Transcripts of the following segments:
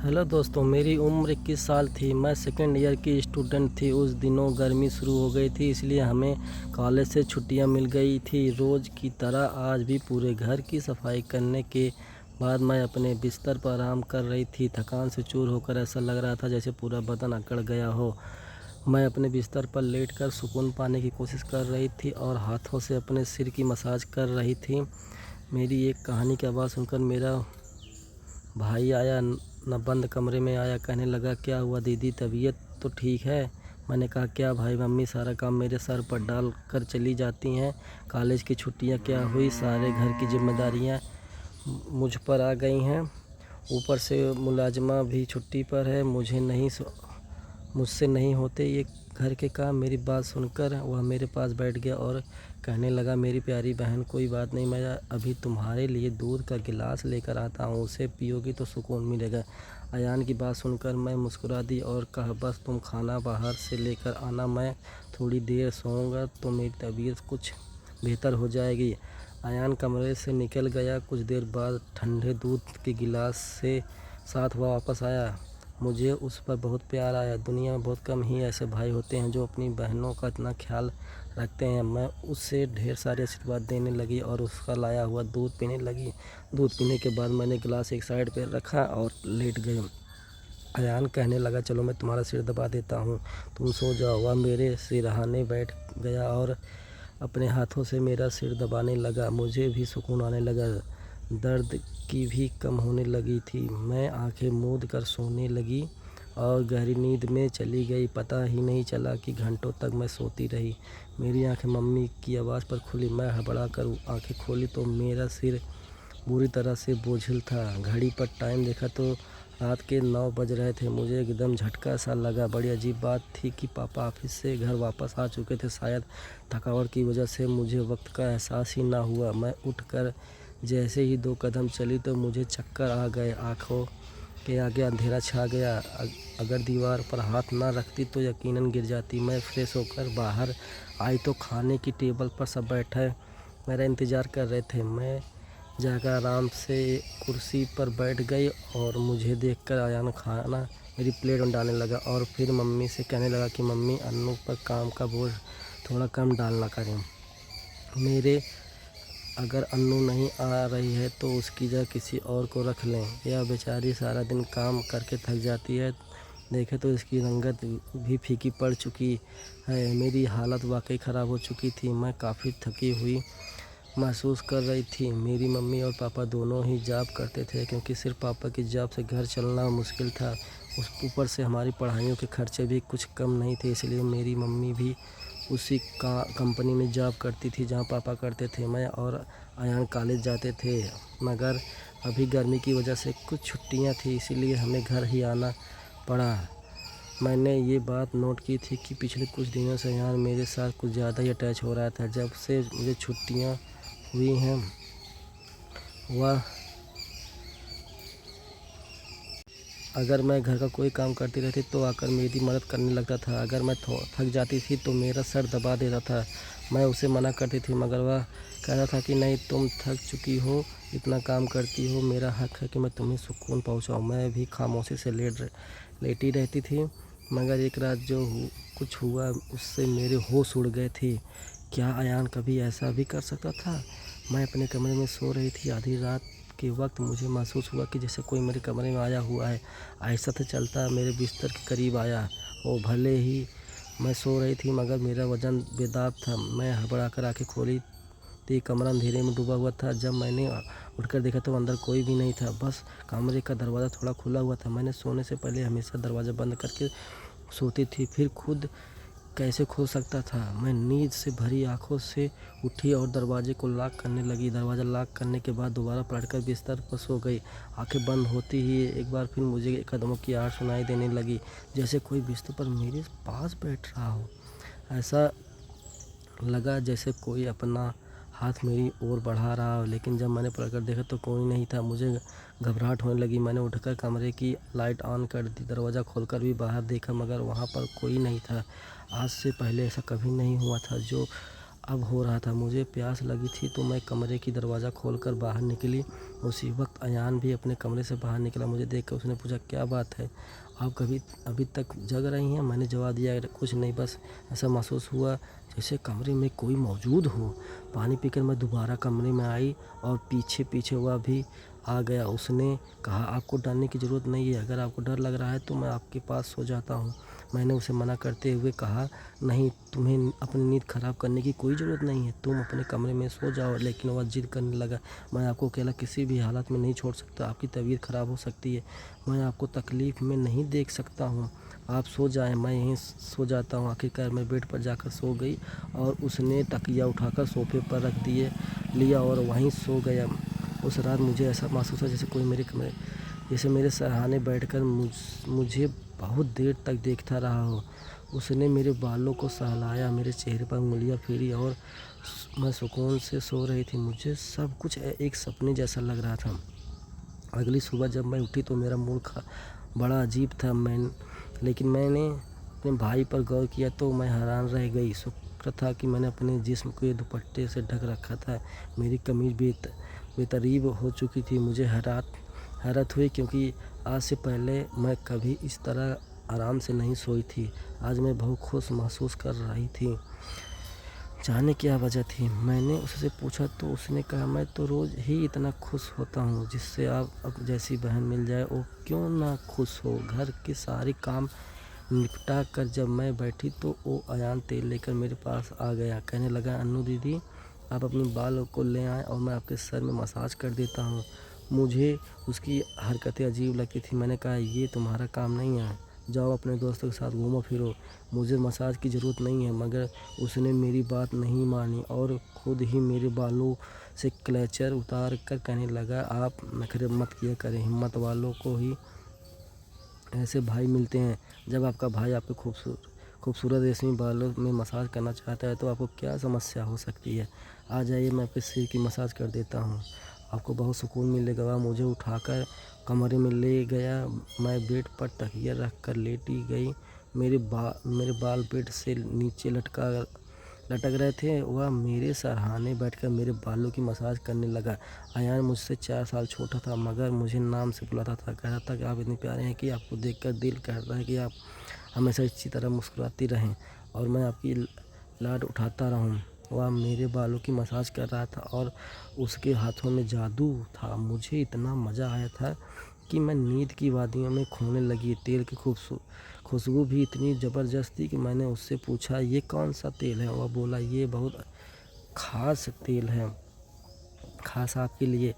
Hello दोस्तों, मेरी उम्र 21 साल थी। मैं सेकेंड ईयर की स्टूडेंट थी। उस दिनों गर्मी शुरू हो गई थी, इसलिए हमें कॉलेज से छुट्टियां मिल गई थी। रोज़ की तरह आज भी पूरे घर की सफाई करने के बाद मैं अपने बिस्तर पर आराम कर रही थी। थकान से चूर होकर ऐसा लग रहा था जैसे पूरा बदन अकड़ गया हो। मैं अपने बिस्तर पर लेटकर सुकून पाने की कोशिश कर रही थी और हाथों से अपने सिर की मसाज कर रही थी। मेरी एक कहानी की आवाज़ सुनकर मेरा भाई आया, न बंद कमरे में आया। कहने लगा, क्या हुआ दीदी, तबीयत तो ठीक है? मैंने कहा, क्या भाई, मम्मी सारा काम मेरे सर पर डाल कर चली जाती हैं। कॉलेज की छुट्टियां क्या हुई, सारे घर की जिम्मेदारियां मुझ पर आ गई हैं। ऊपर से मुलाजमा भी छुट्टी पर है। मुझसे नहीं होते ये घर के काम। मेरी बात सुनकर वह मेरे पास बैठ गया और कहने लगा, मेरी प्यारी बहन, कोई बात नहीं, मैं अभी तुम्हारे लिए दूध का गिलास लेकर आता हूँ, उसे पियोगी तो सुकून मिलेगा। अयान की बात सुनकर मैं मुस्कुरा दी और कहा, बस तुम खाना बाहर से लेकर आना, मैं थोड़ी देर सोऊंगा तो मेरी तबीयत कुछ बेहतर हो जाएगी। अयान कमरे से निकल गया। कुछ देर बाद ठंडे दूध के गिलास से साथ वह वापस आया। मुझे उस पर बहुत प्यार आया। दुनिया में बहुत कम ही ऐसे भाई होते हैं जो अपनी बहनों का इतना ख्याल रखते हैं। मैं उससे ढेर सारे आशीर्वाद देने लगी और उसका लाया हुआ दूध पीने लगी। दूध पीने के बाद मैंने गिलास एक साइड पर रखा और लेट गई। अयान कहने लगा, चलो मैं तुम्हारा सिर दबा देता हूँ, तुम सो जाओ। वह मेरे सिरहाने बैठ गया और अपने हाथों से मेरा सिर दबाने लगा। मुझे भी सुकून आने लगा, दर्द की भी कम होने लगी थी। मैं आंखें मूंद कर सोने लगी और गहरी नींद में चली गई। पता ही नहीं चला कि घंटों तक मैं सोती रही। मेरी आंखें मम्मी की आवाज़ पर खुली। मैं हड़बड़ा कर आंखें खोली तो मेरा सिर बुरी तरह से बोझिल था। घड़ी पर टाइम देखा तो रात के 9 बज रहे थे। मुझे एकदम झटका सा लगा। बड़ी अजीब बात थी कि पापा ऑफिस से घर वापस आ चुके थे। शायद थकावट की वजह से मुझे वक्त का एहसास ही ना हुआ। मैं उठकर जैसे ही 2 कदम चली तो मुझे चक्कर आ गए। आंखों के आगे अंधेरा छा गया। अगर दीवार पर हाथ ना रखती तो यकीनन गिर जाती। मैं फ्रेश होकर बाहर आई तो खाने की टेबल पर सब बैठे मेरा इंतज़ार कर रहे थे। मैं जाकर आराम से कुर्सी पर बैठ गई और मुझे देखकर अयान खाना मेरी प्लेट में डालने लगा और फिर मम्मी से कहने लगा कि मम्मी, अन्नू पर काम का बोझ थोड़ा कम डालना करें। मेरे अगर अन्नू नहीं आ रही है तो उसकी जगह किसी और को रख लें। यह बेचारी सारा दिन काम करके थक जाती है। देखे तो इसकी रंगत भी फीकी पड़ चुकी है। मेरी हालत वाकई ख़राब हो चुकी थी। मैं काफ़ी थकी हुई महसूस कर रही थी। मेरी मम्मी और पापा दोनों ही जॉब करते थे, क्योंकि सिर्फ पापा की जॉब से घर चलना मुश्किल था। उस ऊपर से हमारी पढ़ाइयों के खर्चे भी कुछ कम नहीं थे, इसलिए मेरी मम्मी भी उसी कंपनी में जॉब करती थी जहां पापा करते थे। मैं और अयान कॉलेज जाते थे, मगर अभी गर्मी की वजह से कुछ छुट्टियां थी, इसीलिए हमें घर ही आना पड़ा। मैंने ये बात नोट की थी कि पिछले कुछ दिनों से अयान मेरे साथ कुछ ज़्यादा ही अटैच हो रहा था। जब से मुझे छुट्टियां हुई हैं, वह अगर मैं घर का कोई काम करती रहती तो आकर मेरी मदद करने लगता था। अगर मैं थक जाती थी तो मेरा सर दबा देता था। मैं उसे मना करती थी, मगर वह कहता था कि नहीं, तुम थक चुकी हो, इतना काम करती हो, मेरा हक है कि मैं तुम्हें सुकून पहुंचाऊं। मैं भी खामोशी से लेटी रहती थी। मगर एक रात जो कुछ हुआ उससे मेरे होश उड़ गए थे। क्या अयान कभी ऐसा भी कर सकता था? मैं अपने कमरे में सो रही थी। आधी रात के वक्त मुझे महसूस हुआ कि जैसे कोई मेरे कमरे में आया हुआ है। आहिस्ता से चलता मेरे बिस्तर के करीब आया। वो भले ही मैं सो रही थी, मगर मेरा वजन बेदाब था। मैं हड़बड़ाकर आंखें खोली तो कमरा अंधेरे में डूबा हुआ था। जब मैंने उठकर देखा तो अंदर कोई भी नहीं था, बस कमरे का दरवाज़ा थोड़ा खुला हुआ था। मैंने सोने से पहले हमेशा दरवाज़ा बंद करके सोती थी, फिर खुद कैसे खो सकता था। मैं नींद से भरी आंखों से उठी और दरवाजे को लॉक करने लगी। दरवाज़ा लॉक करने के बाद दोबारा पलटकर बिस्तर पर सो गई। आंखें बंद होती ही एक बार फिर मुझे कदमों की आवाज़ सुनाई देने लगी, जैसे कोई बिस्तर पर मेरे पास बैठ रहा हो। ऐसा लगा जैसे कोई अपना हाथ मेरी ओर बढ़ा रहा हो, लेकिन जब मैंने पलटकर देखा तो कोई नहीं था। मुझे घबराहट होने लगी। मैंने उठकर कमरे की लाइट ऑन कर दी। दरवाज़ा खोलकर भी बाहर देखा, मगर वहाँ पर कोई नहीं था। आज से पहले ऐसा कभी नहीं हुआ था। जो अब हो रहा था। मुझे प्यास लगी थी तो मैं कमरे की दरवाज़ा खोलकर बाहर निकली। उसी वक्त अयान भी अपने कमरे से बाहर निकला। मुझे देखकर उसने पूछा, क्या बात है, आप अभी तक जग रही हैं? मैंने जवाब दिया, कुछ नहीं, बस ऐसा महसूस हुआ जैसे कमरे में कोई मौजूद हो। पानी पीकर मैं दोबारा कमरे में आई और पीछे पीछे वह भी आ गया। उसने कहा, आपको डरने की ज़रूरत नहीं है, अगर आपको डर लग रहा है तो मैं आपके पास सो जाता हूँ। मैंने उसे मना करते हुए कहा, नहीं, तुम्हें अपनी नींद ख़राब करने की कोई ज़रूरत नहीं है, तुम अपने कमरे में सो जाओ। लेकिन वह ज़िद करने लगा, मैं आपको अकेला किसी भी हालत में नहीं छोड़ सकता, आपकी तबीयत ख़राब हो सकती है, मैं आपको तकलीफ़ में नहीं देख सकता हूँ, आप सो जाएं, मैं यहीं सो जाता हूँ। आखिरकार मैं बेड पर जाकर सो गई और उसने तकिया उठाकर सोफे पर रख लिया और वहीं सो गया। उस रात मुझे ऐसा महसूस हुआ जैसे मेरे सराहने बैठकर मुझे बहुत देर तक देखता रहा हो। उसने मेरे बालों को सहलाया, मेरे चेहरे पर उंगलियां फेरी और मैं सुकून से सो रही थी। मुझे सब कुछ एक सपने जैसा लग रहा था। अगली सुबह जब मैं उठी तो मेरा मूड बड़ा अजीब था। लेकिन मैंने अपने भाई पर गौर किया तो मैं हैरान रह गई। शुक्र था कि मैंने अपने जिस्म को दुपट्टे से ढक रखा था। मेरी कमीज बेतरतीब हो चुकी थी। मुझे हैरत हुई क्योंकि आज से पहले मैं कभी इस तरह आराम से नहीं सोई थी। आज मैं बहुत खुश महसूस कर रही थी। जाने क्या वजह थी? मैंने उससे पूछा तो उसने कहा, मैं तो रोज़ ही इतना खुश होता हूँ, जिससे आप जैसी बहन मिल जाए वो क्यों ना खुश हो। घर के सारे काम निपटा कर जब मैं बैठी तो वो अयान तेल लेकर मेरे पास आ गया। कहने लगा, अन्नू दीदी, आप अपनी बाल को ले आएँ और मैं आपके सर में मसाज कर देता हूँ। मुझे उसकी हरकतें अजीब लगती थी। मैंने कहा, ये तुम्हारा काम नहीं है, जाओ अपने दोस्तों के साथ घूमो फिरो, मुझे मसाज की ज़रूरत नहीं है। मगर उसने मेरी बात नहीं मानी और खुद ही मेरे बालों से क्लेचर उतार कर कहने लगा, आप नखरे मत किया करें, हिम्मत वालों को ही ऐसे भाई मिलते हैं। जब आपका भाई आपके खूबसूरत रेशमी बालों में मसाज करना चाहता है तो आपको क्या समस्या हो सकती है? आ जाइए, मैं आपके सिर की मसाज कर देता हूँ, आपको बहुत सुकून मिलेगा। वह मुझे उठाकर कमरे में ले गया। मैं बेड पर तकिया रख कर लेटी गई। मेरे बाल बेड से नीचे लटक रहे थे। वह मेरे सरहाने बैठकर मेरे बालों की मसाज करने लगा। अयान मुझसे 4 साल छोटा था मगर मुझे नाम से बुलाता था। कहता था कि आप इतने प्यारे हैं कि आपको देखकर दिल कहता है कि आप हमेशा इसी तरह मुस्कुराती रहें और मैं आपकी लाड उठाता रहूं। वह मेरे बालों की मसाज कर रहा था और उसके हाथों में जादू था। मुझे इतना मज़ा आया था कि मैं नींद की वादियों में खोने लगी। तेल की खुशबू भी इतनी ज़बरदस्त थी कि मैंने उससे पूछा, ये कौन सा तेल है? वह बोला, ये बहुत ख़ास तेल है, ख़ास आपके लिए।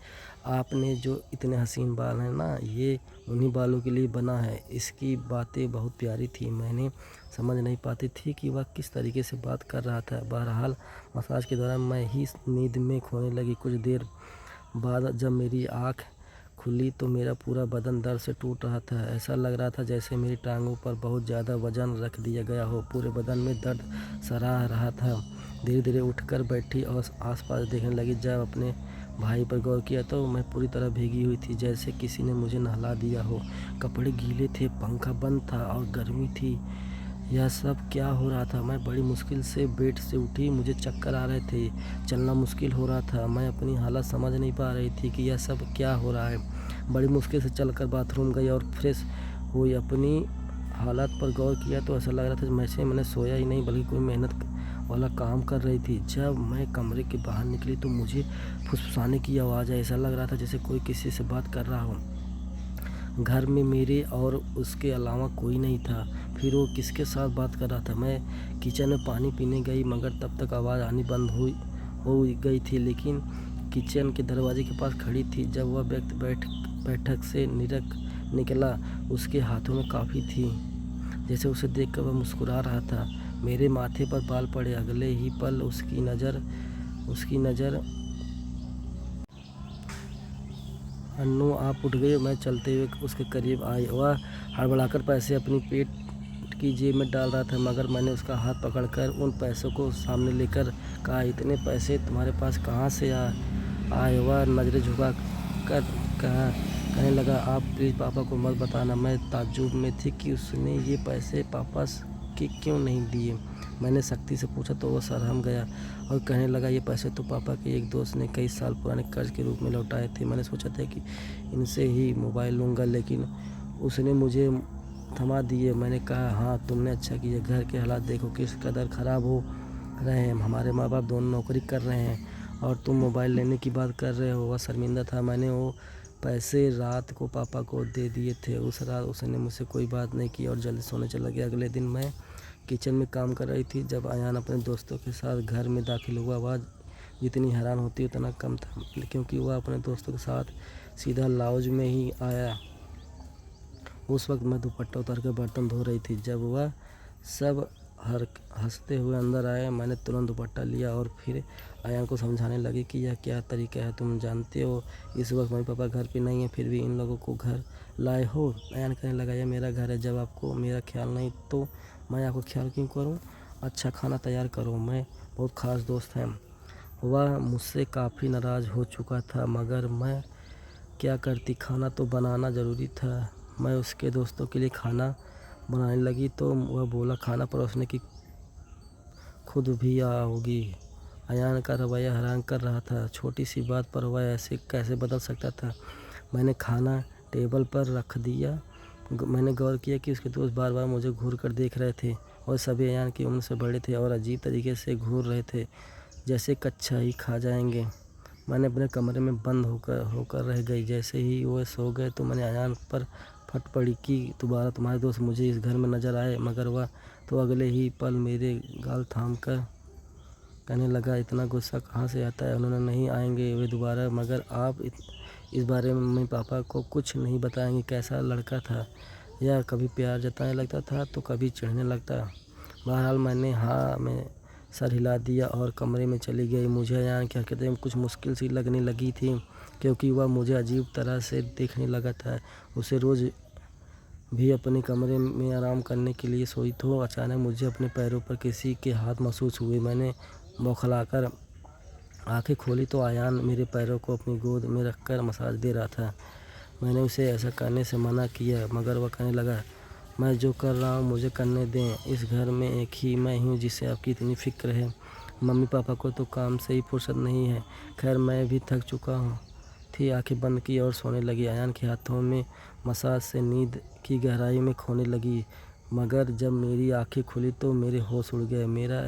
आपने जो इतने हसीन बाल हैं ना, ये उन्हीं बालों के लिए बना है। इसकी बातें बहुत प्यारी थी। मैंने समझ नहीं पाती थी कि वह किस तरीके से बात कर रहा था। बहरहाल मसाज के दौरान मैं ही नींद में खोने लगी। कुछ देर बाद जब मेरी आँख खुली तो मेरा पूरा बदन दर्द से टूट रहा था। ऐसा लग रहा था जैसे मेरी टांगों पर बहुत ज़्यादा वजन रख दिया गया हो। पूरे बदन में दर्द सराह रहा था। धीरे धीरे उठकर बैठी और आसपास देखने लगी। जब अपने भाई पर गौर किया तो मैं पूरी तरह भीगी हुई थी, जैसे किसी ने मुझे नहला दिया हो। कपड़े गीले थे, पंखा बंद था और गर्मी थी। यह सब क्या हो रहा था? मैं बड़ी मुश्किल से बेड से उठी। मुझे चक्कर आ रहे थे, चलना मुश्किल हो रहा था। मैं अपनी हालत समझ नहीं पा रही थी कि यह सब क्या हो रहा है। बड़ी मुश्किल से चलकर बाथरूम गई और फ्रेश हुई। अपनी हालत पर गौर किया तो ऐसा लग रहा था जैसे मैंने सोया ही नहीं बल्कि कोई मेहनत वाला काम कर रही थी। जब मैं कमरे के बाहर निकली तो मुझे फुसफुसाने की आवाज़ आई। ऐसा लग रहा था जैसे कोई किसी से बात कर रहा हो। घर में मेरे और उसके अलावा कोई नहीं था। फिर वो किसके साथ बात कर रहा था? मैं किचन में पानी पीने गई मगर तब तक आवाज़ आनी बंद हो गई थी। लेकिन किचन के दरवाजे के पास खड़ी थी। जब वह व्यक्ति बैठक से निकला, उसके हाथों में कॉफ़ी थी। जैसे उसे देखकर वह मुस्कुरा रहा था। मेरे माथे पर बाल पड़े। अगले ही पल उसकी नज़र अन्नू, आप उठ गए। मैं चलते हुए उसके करीब आई। वह हड़बड़ाकर पैसे अपनी पेट की जेब में डाल रहा था मगर मैंने उसका हाथ पकड़कर उन पैसों को सामने लेकर कहा, इतने पैसे तुम्हारे पास कहाँ से आए? वह नज़रें झुका कर कहने लगा, आप प्लीज़ पापा को मत बताना। मैं ताज्जुब में थी कि उसने ये पैसे पापा के क्यों नहीं दिए? मैंने सख्ती से पूछा तो वह शर्म गया और कहने लगा, ये पैसे तो पापा के एक दोस्त ने कई साल पुराने कर्ज के रूप में लौटाए थे। मैंने सोचा था कि इनसे ही मोबाइल लूँगा, लेकिन उसने मुझे थमा दिए। मैंने कहा, हाँ तुमने अच्छा किया। घर के हालात देखो किस कदर ख़राब हो रहे हैं। हमारे माँ बाप दोनों नौकरी कर रहे हैं और तुम मोबाइल लेने की बात कर रहे हो। वह शर्मिंदा था। मैंने वो पैसे रात को पापा को दे दिए थे। उस रात उसने मुझसे कोई बात नहीं की और जल्दी सोने चला गया। अगले दिन मैं किचन में काम कर रही थी जब अयान अपने दोस्तों के साथ घर में दाखिल हुआ। वह जितनी हैरान होती उतना कम था, क्योंकि वह अपने दोस्तों के साथ सीधा लाउंज में ही आया। उस वक्त मैं दुपट्टा उतार कर बर्तन धो रही थी। जब वह सब हंसते हुए अंदर आए, मैंने तुरंत दुपट्टा लिया और फिर अयान को समझाने लगी कि यह क्या तरीका है। तुम जानते हो इस वक्त मम्मी पापा घर पे नहीं है, फिर भी इन लोगों को घर लाए हो। अयान कहने लगा, यह मेरा घर है। जब आपको मेरा ख्याल नहीं तो मैं आपको ख्याल क्यों करूं? अच्छा खाना तैयार करो, मैं बहुत ख़ास दोस्त हैं। वह मुझसे काफ़ी नाराज़ हो चुका था, मगर मैं क्या करती, खाना तो बनाना ज़रूरी था। मैं उसके दोस्तों के लिए खाना बनाने लगी तो वह बोला, खाना परोसने की खुद भी आओगी? अयान का रवैया हैरान कर रहा था। छोटी सी बात पर वह ऐसे कैसे बदल सकता था। मैंने खाना टेबल पर रख दिया। मैंने गौर किया कि उसके दोस्त बार बार मुझे घूर कर देख रहे थे और सभी अयान की उम्र से बड़े थे और अजीब तरीके से घूर रहे थे, जैसे कच्चा ही खा जाएंगे। मैंने अपने कमरे में बंद होकर रह गई। जैसे ही वो सो गए तो मैंने अयान पर फट पड़ी कि दोबारा तुम्हारे दोस्त मुझे इस घर में नज़र आए, मगर वह तो अगले ही पल मेरे गाल थाम कर कहने लगा, इतना गुस्सा कहाँ से आता है? उन्होंने नहीं आएंगे वे दोबारा, मगर आप इस बारे में मम्मी पापा को कुछ नहीं बताएंगे? कैसा लड़का था यह? कभी प्यार जताने लगता था तो कभी चिढ़ने लगता। बहरहाल मैंने हाँ में सर हिला दिया और कमरे में चली गई। मुझे अयान की हरकतें कुछ मुश्किल सी लगने लगी थी, क्योंकि वह मुझे अजीब तरह से देखने लगा था। उसे रोज़ भी अपने कमरे में आराम करने के लिए सोई तो अचानक मुझे अपने पैरों पर किसी के हाथ महसूस हुए। मैंने बौखलाकर आंखें खोली तो अयान मेरे पैरों को अपनी गोद में रखकर मसाज दे रहा था। मैंने उसे ऐसा करने से मना किया, मगर वह कहने लगा, मैं जो कर रहा हूँ मुझे करने दें। इस घर में एक ही मैं हूँ जिसे आपकी इतनी फ़िक्र है। मम्मी पापा को तो काम से ही फुर्सत नहीं है। खैर मैं भी थक चुका हूँ थी। आंखें बंद की और सोने लगी। अयान के हाथों में मसाज से नींद की गहराई में खोने लगी, मगर जब मेरी आंखें खुली तो मेरे होश उड़ गए। मेरा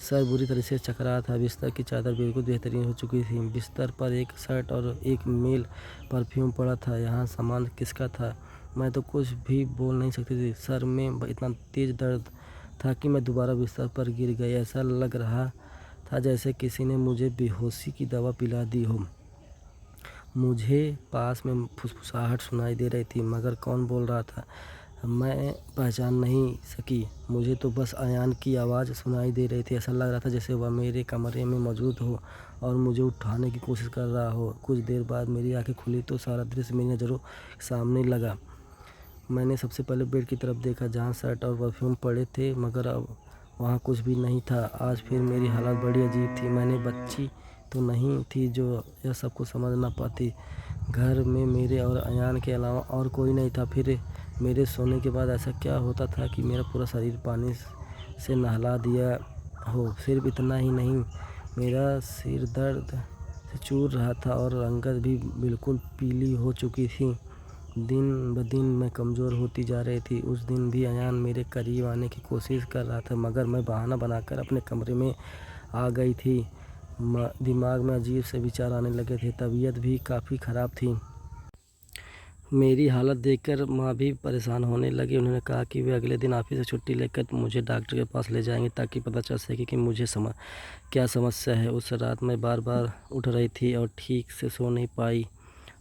सर बुरी तरह से चकरा था। बिस्तर की चादर बिल्कुल बेहतरीन हो चुकी थी। बिस्तर पर एक शर्ट और एक मेल परफ्यूम पड़ा था। यहाँ सामान किसका था? मैं तो कुछ भी बोल नहीं सकती थी। सर में इतना तेज़ दर्द था कि मैं दोबारा बिस्तर पर गिर गई। ऐसा लग रहा था जैसे किसी ने मुझे बेहोशी की दवा पिला दी हो। मुझे पास में फुसफुसाहट सुनाई दे रही थी, मगर कौन बोल रहा था मैं पहचान नहीं सकी। मुझे तो बस अयान की आवाज़ सुनाई दे रही थी। ऐसा लग रहा था जैसे वह मेरे कमरे में मौजूद हो और मुझे उठाने की कोशिश कर रहा हो। कुछ देर बाद मेरी आंखें खुली तो सारा दृश्य मेरी नज़रों सामने लगा। मैंने सबसे पहले बेड की तरफ देखा, जहाँ शर्ट और परफ्यूम पड़े थे, मगर अब वहाँ कुछ भी नहीं था। आज फिर मेरी हालत बड़ी अजीब थी। मैंने बच्ची तो नहीं थी जो यह सब कुछ समझ ना पाती। घर में मेरे और अयान के अलावा और कोई नहीं था। फिर मेरे सोने के बाद ऐसा क्या होता था कि मेरा पूरा शरीर पानी से नहला दिया हो। सिर्फ इतना ही नहीं, मेरा सिर दर्द से चूर रहा था और रंगत भी बिल्कुल पीली हो चुकी थी। दिन ब दिन मैं कमज़ोर होती जा रही थी। उस दिन भी अयान मेरे करीब आने की कोशिश कर रहा था, मगर मैं बहाना बनाकर अपने कमरे में आ गई थी। दिमाग में अजीब से विचार आने लगे थे। तबीयत भी काफ़ी ख़राब थी। मेरी हालत देखकर माँ भी परेशान होने लगी। उन्होंने कहा कि वे अगले दिन ऑफिस से छुट्टी लेकर मुझे डॉक्टर के पास ले जाएंगे, ताकि पता चल सके कि मुझे क्या समस्या है। उस रात मैं बार बार उठ रही थी और ठीक से सो नहीं पाई।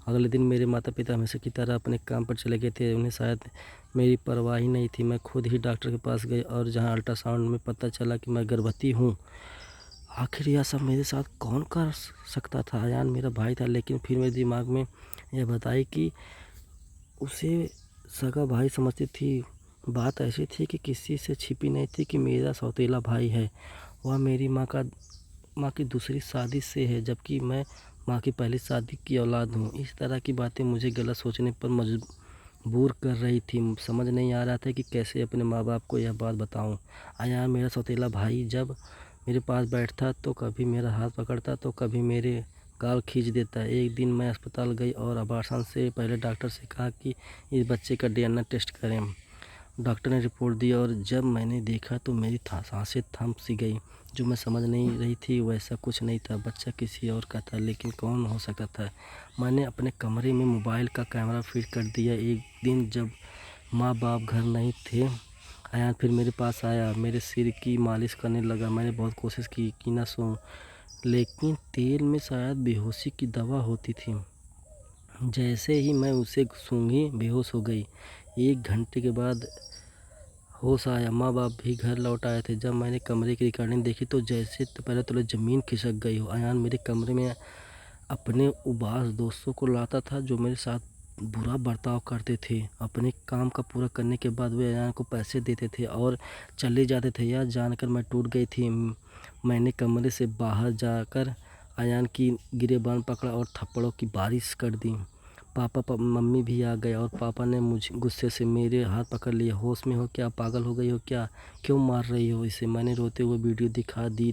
अगले दिन मेरे माता पिता हमेशा की तरह अपने काम पर चले गए थे। उन्हें शायद मेरी परवाह ही नहीं थी। मैं खुद ही डॉक्टर के पास गई और जहाँ अल्ट्रासाउंड में पता चला कि मैं गर्भवती हूँ। आखिर यह सब मेरे साथ कौन कर सकता था? अयान मेरा भाई था, लेकिन फिर मेरे दिमाग में यह बताई कि उसे सगा भाई समझती थी। बात ऐसी थी कि किसी से छिपी नहीं थी कि मेरा सौतेला भाई है। वह मेरी माँ की दूसरी शादी से है, जबकि मैं माँ की पहली शादी की औलाद हूँ। इस तरह की बातें मुझे गलत सोचने पर बोर कर रही थी। समझ नहीं आ रहा था कि कैसे अपने माँ बाप को यह बात बताऊं। अयान मेरा सौतेला भाई जब मेरे पास बैठता तो कभी मेरा हाथ पकड़ता तो कभी मेरे गाल खींच देता। एक दिन मैं अस्पताल गई और अबॉर्शन से पहले डॉक्टर से कहा कि इस बच्चे का DNA टेस्ट करें। डॉक्टर ने रिपोर्ट दी और जब मैंने देखा तो मेरी सांसें थम सी गई। जो मैं समझ नहीं रही थी वैसा कुछ नहीं था, बच्चा किसी और का था, लेकिन कौन हो सकता था। मैंने अपने कमरे में मोबाइल का कैमरा फिट कर दिया। एक दिन जब माँ बाप घर नहीं थे, अयान फिर मेरे पास आया, मेरे सिर की मालिश करने लगा। मैंने बहुत कोशिश की कि ना सोऊं, लेकिन तेल में शायद बेहोशी की दवा होती थी। जैसे ही मैं उसे सूंघी बेहोश हो गई। 1 घंटे के बाद होश आया। माँ बाप भी घर लौट आए थे। जब मैंने कमरे की रिकॉर्डिंग देखी तो जैसे पहले तो ज़मीन खिसक गई हो। अयान मेरे कमरे में अपने उबास दोस्तों को लाता था जो मेरे साथ बुरा बर्ताव करते थे। अपने काम का पूरा करने के बाद वे अयान को पैसे देते थे और चले जाते थे। यह जानकर मैं टूट गई थी। मैंने कमरे से बाहर जाकर अयान की गिरेबान पकड़ा और थप्पड़ों की बारिश कर दी। मम्मी भी आ गए और पापा ने मुझे गुस्से से मेरे हाथ पकड़ लिया। होश में हो क्या? पागल हो गई हो क्या? क्यों मार रही हो इसे? मैंने रोते हुए वीडियो दिखा दी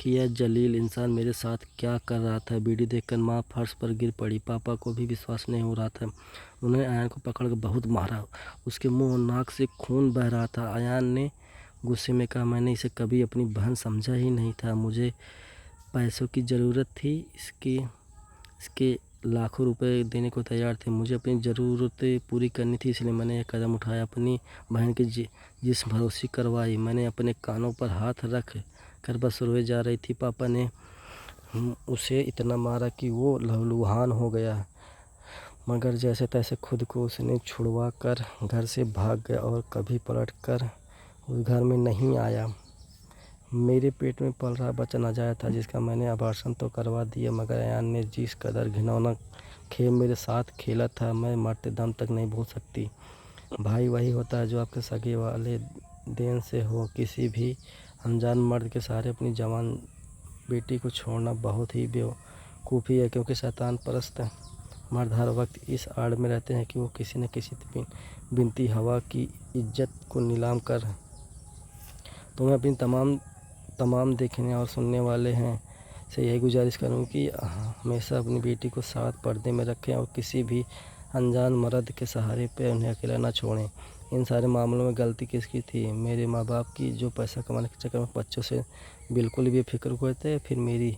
कि यह जलील इंसान मेरे साथ क्या कर रहा था। वीडियो देखकर माँ फर्श पर गिर पड़ी। पापा को भी विश्वास नहीं हो रहा था। उन्होंने अयान को पकड़कर बहुत मारा। उसके मुंह और नाक से खून बह रहा था। अयान ने गुस्से में कहा, मैंने इसे कभी अपनी बहन समझा ही नहीं था। मुझे पैसों की ज़रूरत थी, इसके लाखों रुपए देने को तैयार थे। मुझे अपनी ज़रूरतें पूरी करनी थी, इसलिए मैंने यह कदम उठाया। अपनी बहन की जिस्म भरोसी करवाई। मैंने अपने कानों पर हाथ रख कर बस रोए जा रही थी। पापा ने उसे इतना मारा कि वो लहूलुहान हो गया, मगर जैसे तैसे खुद को उसने छुड़वा कर घर से भाग गया और कभी पलट कर उस घर में नहीं आया। मेरे पेट में पल रहा बच्चा नाजायज़ था, जिसका मैंने अबॉर्शन तो करवा दिया, मगर अयान ने जिस कदर घिनौना खेल मेरे साथ खेला था, मैं मरते दम तक नहीं भूल सकती। भाई वही होता है जो आपके सगे वाले देन से हो। किसी भी अनजान मर्द के सहारे अपनी जवान बेटी को छोड़ना बहुत ही बेवकूफ़ी है, क्योंकि शैतान परस्त मर्द हर वक्त इस आड़ में रहते हैं कि वो किसी न किसी बिनती हवा की इज्जत को नीलाम कर। तो मैं अपनी तमाम देखने और सुनने वाले हैं से यही गुजारिश करूँ कि हमेशा अपनी बेटी को साथ पर्दे में रखें और किसी भी अनजान मर्द के सहारे पे उन्हें अकेला ना छोड़ें। इन सारे मामलों में गलती किसकी थी? मेरे माँ बाप की, जो पैसा कमाने के चक्कर में बच्चों से बिल्कुल भी फिक्र हुए थे, फिर मेरी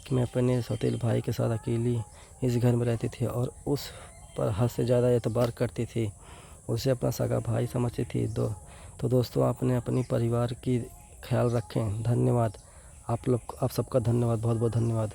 कि मैं अपने सौतेले भाई के साथ अकेली इस घर में रहती थी और उस पर हद से ज़्यादा एतबार करती थी, उसे अपना सगा भाई समझती थी। तो दोस्तों, आपने अपनी परिवार की ख्याल रखें। धन्यवाद आप सबका धन्यवाद, बहुत बहुत धन्यवाद।